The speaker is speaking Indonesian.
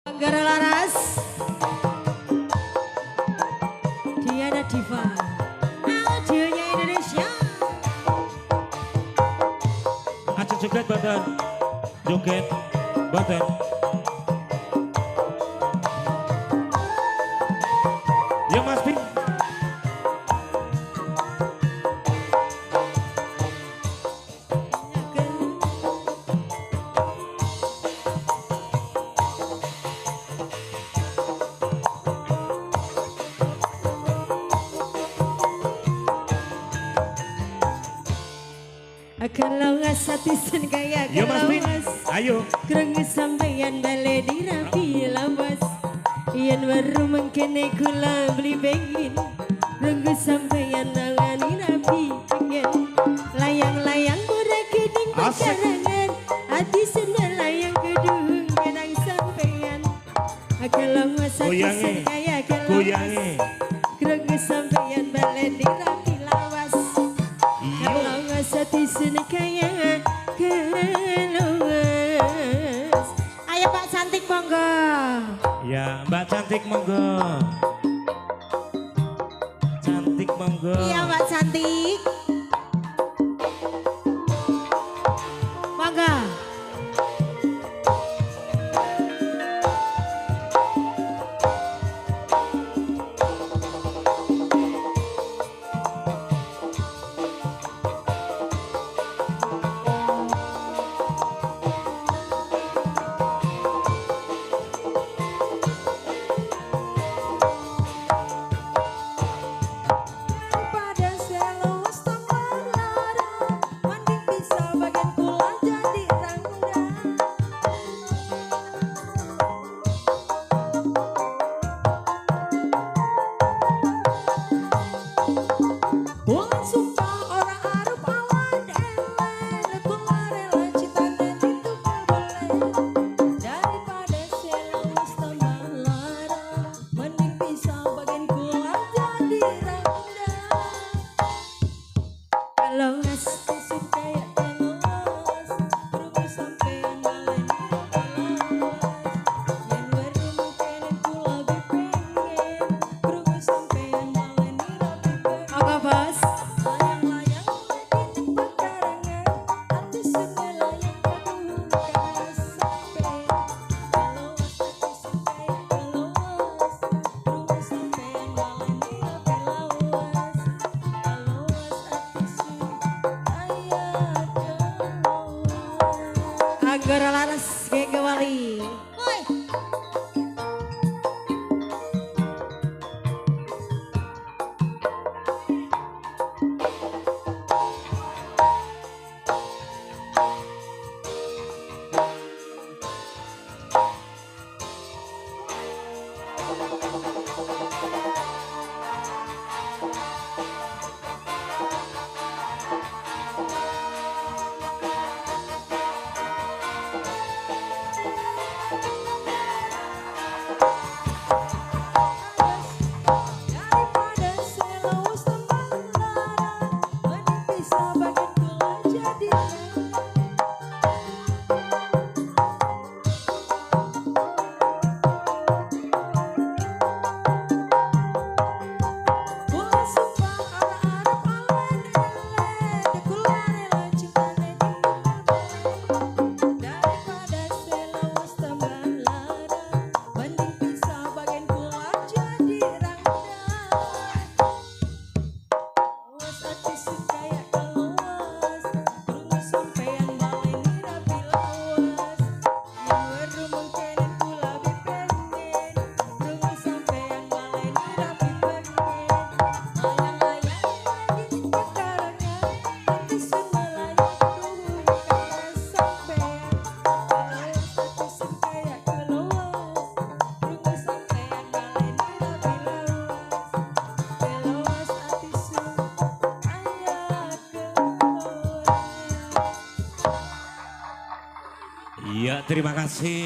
Anggara Laras, Diana Diva, audionya Indonesia. Aja joget badan, joget badan. Ya Mas Ping. Kalau ngasatisan kayak Yo Mas Ping, ayo. Kereng sampeyan bale dirapi lawas. Yen baru mengkene kula beli bengin. Kereng sampeyan nangani rapi pengen. Layang-layang murah keding pacarangan. Hati senda layang kedung menang sampeyan. Kalau ngasatisan kayak goyange. Kereng sampeyan bale dirapi lawas. Kalau ngasatisan kayak keluas. Ayo Pak Cantik monggo. Ya Mbak Cantik monggo. Cantik monggo. Iya Mbak Cantik. Monggo. Anggara Laras kayak kembali. Iya, terima kasih.